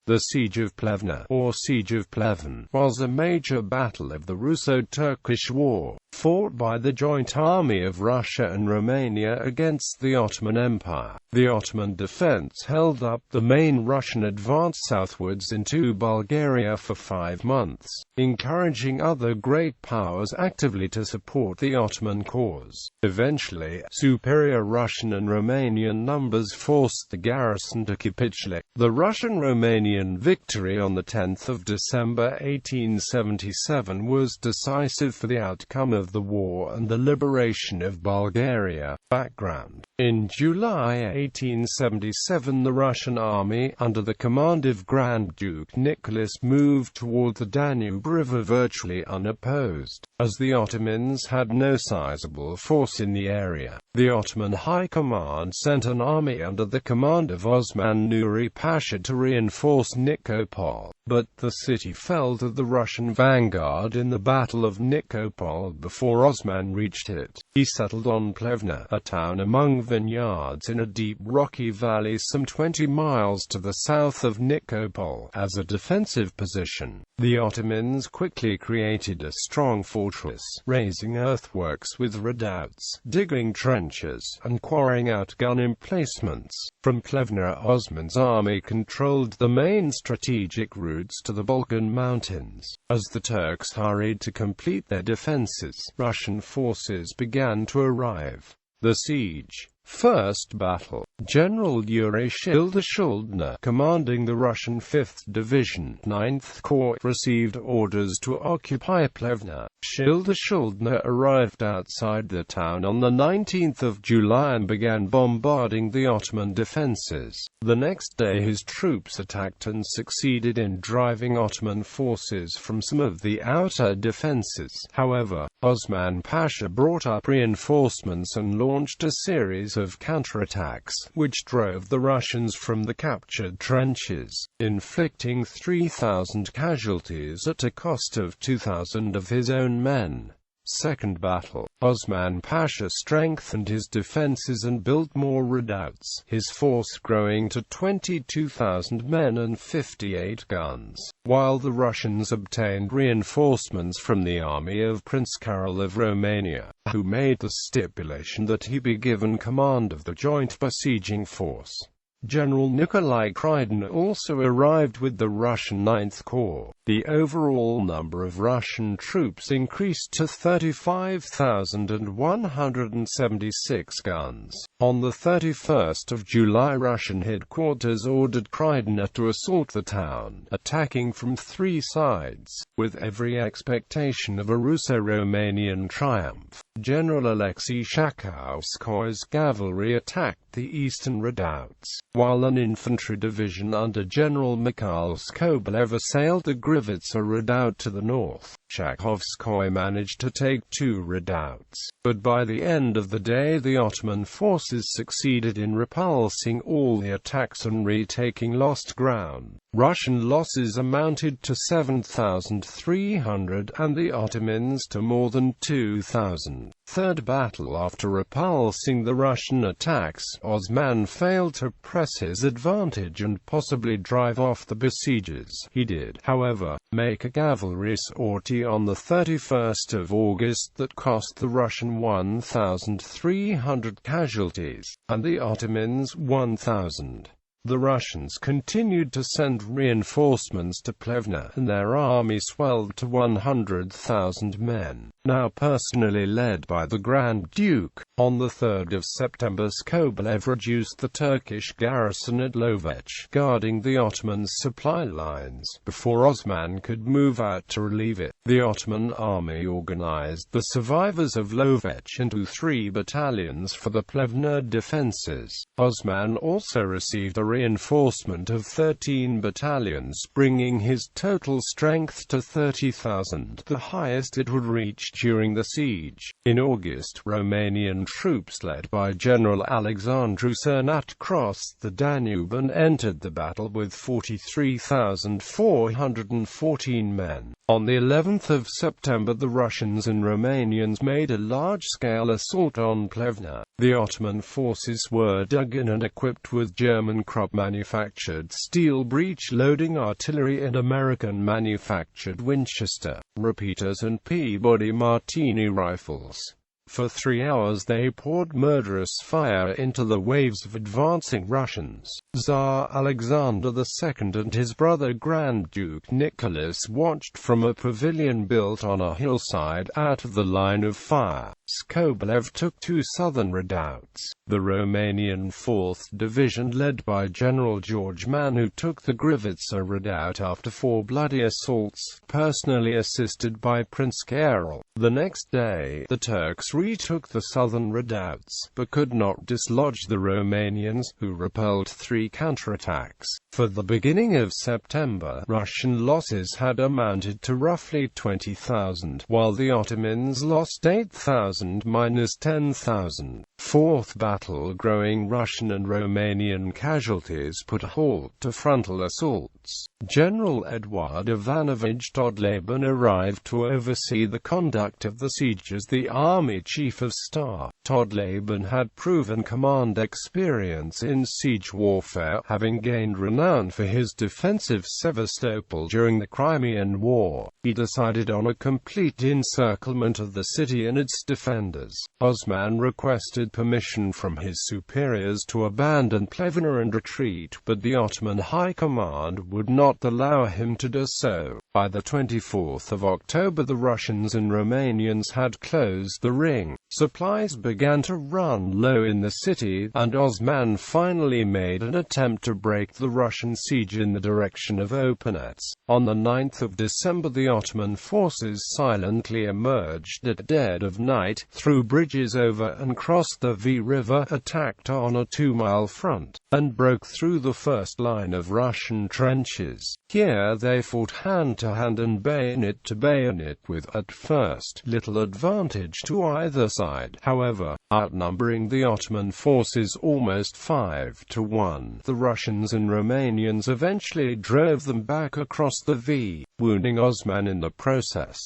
The Siege of Plevna, or Siege of Pleven, was a major battle of the Russo-Turkish War, fought by the joint army of Russia and Romania against the Ottoman Empire. The Ottoman defense held up the main Russian advance southwards into Bulgaria for 5 months, encouraging other great powers actively to support the Ottoman cause. Eventually, superior Russian and Romanian numbers forced the garrison to capitulate. The Russian-Romanian victory on 10 December 1877 was decisive for the outcome of the war and the liberation of Bulgaria. Background: in July 1877, the Russian army, under the command of Grand Duke Nicholas, moved toward the Danube River virtually unopposed. As the Ottomans had no sizable force in the area, the Ottoman High Command sent an army under the command of Osman Nuri Pasha to reinforce Nikopol, but the city fell to the Russian vanguard in the Battle of Nikopol before Osman reached it. He settled on Plevna, a town among vineyards in a deep rocky valley some 20 miles to the south of Nikopol, as a defensive position. The Ottomans quickly created a strong fortress, raising earthworks with redoubts, digging trenches, and quarrying out gun emplacements. From Plevna, Osman's army controlled the main strategic routes to the Balkan Mountains. As the Turks hurried to complete their defenses, Russian forces began to arrive. The siege. First battle. General Yuri Shildashuldna, commanding the Russian 5th Division, 9th Corps, received orders to occupy Plevna. Shildashuldna arrived outside the town on the 19th of July and began bombarding the Ottoman defenses. The next day his troops attacked and succeeded in driving Ottoman forces from some of the outer defenses. However, Osman Pasha brought up reinforcements and launched a series of counterattacks, which drove the Russians from the captured trenches, inflicting 3,000 casualties at a cost of 2,000 of his own men. Second battle. Osman Pasha strengthened his defenses and built more redoubts, his force growing to 22,000 men and 58 guns, while the Russians obtained reinforcements from the army of Prince Carol of Romania, who made the stipulation that he be given command of the joint besieging force. General Nikolai Krydin also arrived with the Russian 9th Corps. The overall number of Russian troops increased to 35,176 guns. On the 31st of July, Russian headquarters ordered Krydin to assault the town, attacking from 3 sides, with every expectation of a Russo-Romanian triumph. General Alexei Shakhovskoy's cavalry attacked the eastern redoubts, while an infantry division under General Mikhail Skobelev assailed the Grivitsa redoubt to the north. Shakhovskoy managed to take 2 redoubts, but by the end of the day the Ottoman forces succeeded in repulsing all the attacks and retaking lost ground. Russian losses amounted to 7,300 and the Ottomans to more than 2,000. Third battle. After repulsing the Russian attacks, Osman failed to press his advantage and possibly drive off the besiegers. He did, however, make a cavalry sortie on the 31st of August that cost the Russian 1,300 casualties, and the Ottomans 1,000. The Russians continued to send reinforcements to Plevna, and their army swelled to 100,000 men, now personally led by the Grand Duke. On the 3rd of September, Skobelev reduced the Turkish garrison at Lovech, guarding the Ottoman supply lines, before Osman could move out to relieve it. The Ottoman army organized the survivors of Lovech into 3 battalions for the Plevna defenses. Osman also received a reinforcement of 13 battalions, bringing his total strength to 30,000, the highest it would reach during the siege. In August, Romanian troops led by General Alexandru Cernat crossed the Danube and entered the battle with 43,414 men. On the 11th of September, the Russians and Romanians made a large-scale assault on Plevna. The Ottoman forces were dug in and equipped with German crossbows Europe-manufactured steel breech-loading artillery and American-manufactured Winchester repeaters and Peabody Martini rifles. For 3 hours they poured murderous fire into the waves of advancing Russians. Tsar Alexander II and his brother Grand Duke Nicholas watched from a pavilion built on a hillside out of the line of fire. Skobelev took 2 southern redoubts. The Romanian 4th Division, led by General George Manu, took the Grivitsa redoubt after 4 bloody assaults, personally assisted by Prince Carol. The next day, the Turks retook the southern redoubts, but could not dislodge the Romanians, who repelled 3 counterattacks. For the beginning of September, Russian losses had amounted to roughly 20,000, while the Ottomans lost 8,000 minus 10,000. Fourth battle. Growing Russian and Romanian casualties put a halt to frontal assaults. General Eduard Ivanovich Todleben arrived to oversee the conduct of the siege as the army chief of staff. Todleben had proven command experience in siege warfare, having gained renown for his defensive Sevastopol during the Crimean War. He decided on a complete encirclement of the city and its defenders. Osman requested permission from his superiors to abandon Plevna and retreat, but the Ottoman High Command would not allow him to do so. By the 24th of October, the Russians and Romanians had closed the ring. Supplies began to run low in the city, and Osman finally made an attempt to break the Russian siege in the direction of Opernets. On the 9th of December, the Ottoman forces silently emerged at dead of night, threw bridges over and crossed the V River, attacked on a 2-mile front, and broke through the first line of Russian trenches. Here they fought hand-to-hand and bayonet to bayonet, with, at first, little advantage to either side. However, outnumbering the Ottoman forces almost 5-1, the Russians and Romanians eventually drove them back across the V, wounding Osman in the process.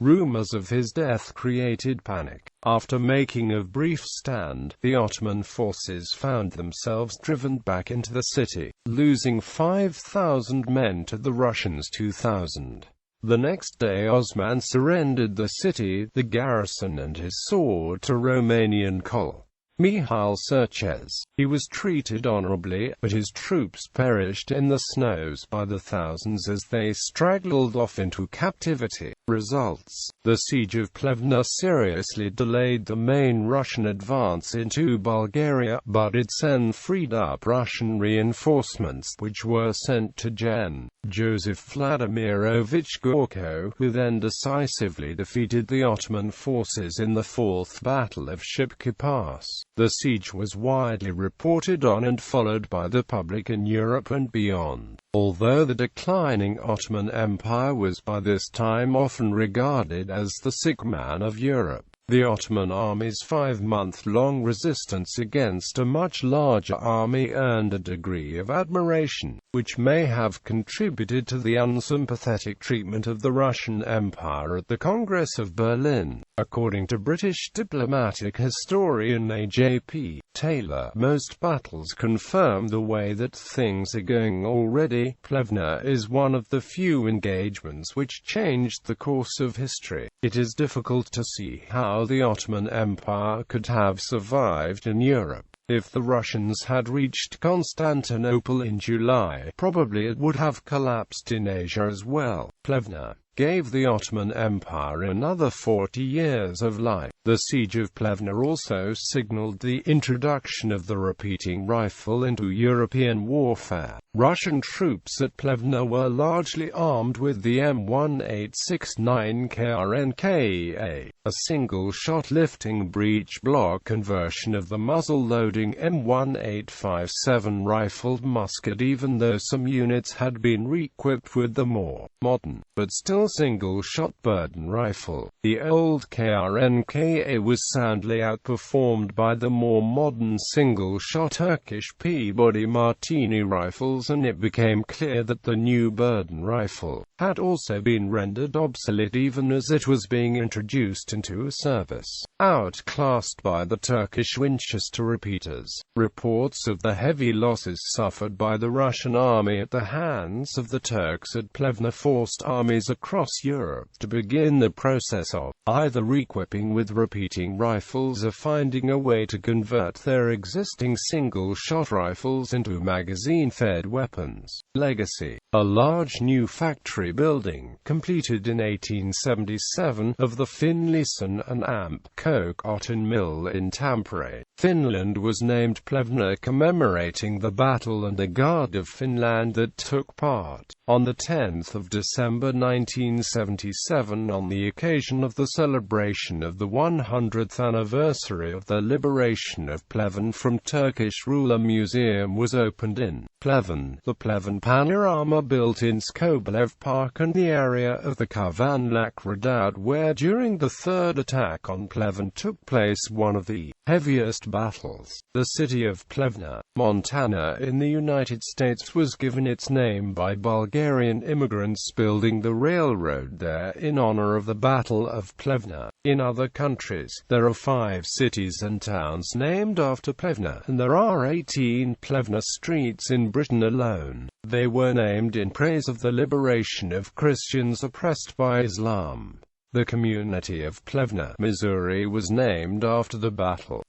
Rumors of his death created panic. After making a brief stand, the Ottoman forces found themselves driven back into the city, losing 5,000 men to the Russians' 2,000. The next day Osman surrendered the city, the garrison and his sword to Romanian Col. Mihail Cerchez. He was treated honorably, but his troops perished in the snows by the thousands as they straggled off into captivity. Results. The Siege of Plevna seriously delayed the main Russian advance into Bulgaria, but it then freed up Russian reinforcements, which were sent to Gen. Joseph Vladimirovich Gorko, who then decisively defeated the Ottoman forces in the Fourth Battle of Shipka Pass. The siege was widely reported on and followed by the public in Europe and beyond. Although the declining Ottoman Empire was by this time often regarded as the sick man of Europe, the Ottoman army's 5-month-long resistance against a much larger army earned a degree of admiration, which may have contributed to the unsympathetic treatment of the Russian Empire at the Congress of Berlin. According to British diplomatic historian A.J.P. Taylor, most battles confirm the way that things are going already. Plevna is one of the few engagements which changed the course of history. It is difficult to see how the Ottoman Empire could have survived in Europe. If the Russians had reached Constantinople in July, probably it would have collapsed in Asia as well. Plevna gave the Ottoman Empire another 40 years of life. The Siege of Plevna also signaled the introduction of the repeating rifle into European warfare. Russian troops at Plevna were largely armed with the M1869 KRNKA, a single-shot lifting breech block conversion of the muzzle-loading M1857 rifled musket, even though some units had been re-equipped with the more modern, but still traditional single-shot burden rifle. The old KRNKA was soundly outperformed by the more modern single-shot Turkish Peabody Martini rifles, and it became clear that the new burden rifle had also been rendered obsolete even as it was being introduced into service, outclassed by the Turkish Winchester repeaters. Reports of the heavy losses suffered by the Russian army at the hands of the Turks at Plevna forced armies across Europe to begin the process of either re-equipping with repeating rifles or finding a way to convert their existing single-shot rifles into magazine-fed weapons. Legacy: a large new factory building, completed in 1877, of the Finlayson and Amp Coke cotton mill in Tampere, Finland was named Plevna, commemorating the battle and the Guard of Finland that took part on the 10th of December 1977 on the occasion of the celebration of the 100th anniversary of the liberation of Pleven from Turkish rule. A museum was opened in Pleven, the Pleven Panorama, built in Skobelev Park and the area of the Kavanlak Redoubt, where during the third attack on Pleven took place one of the heaviest battles. The city of Plevna, Montana in the United States was given its name by Bulgarian immigrants building the railroad there in honor of the Battle of Plevna. In other countries, there are 5 cities and towns named after Plevna, and there are 18 Plevna streets in Britain alone. They were named in praise of the liberation of Christians oppressed by Islam. The community of Plevna, Missouri was named after the battle.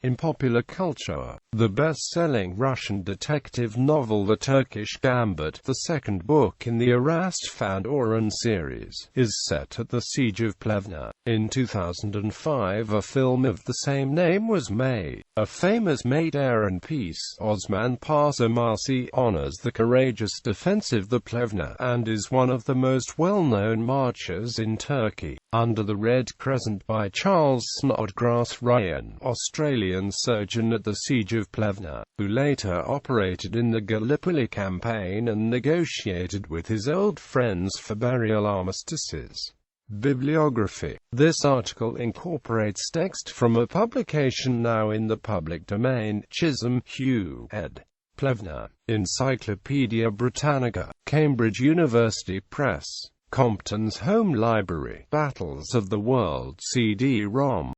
In popular culture, the best-selling Russian detective novel The Turkish Gambit, the second book in the Arast van Oren series, is set at the Siege of Plevna. In 2005, a film of the same name was made. A famous mate Air and Peace, Osman Paşamarsi, honors the courageous defensive of the Plevna, and is one of the most well-known marches in Turkey. Under the Red Crescent by Charles Snodgrass Ryan, Australian surgeon at the Siege of Plevna, who later operated in the Gallipoli campaign and negotiated with his old friends for burial armistices. Bibliography. This article incorporates text from a publication now in the public domain. Chisholm, Hugh, ed. Plevna. Encyclopaedia Britannica. Cambridge University Press. Compton's Home Library. Battles of the World CD-ROM.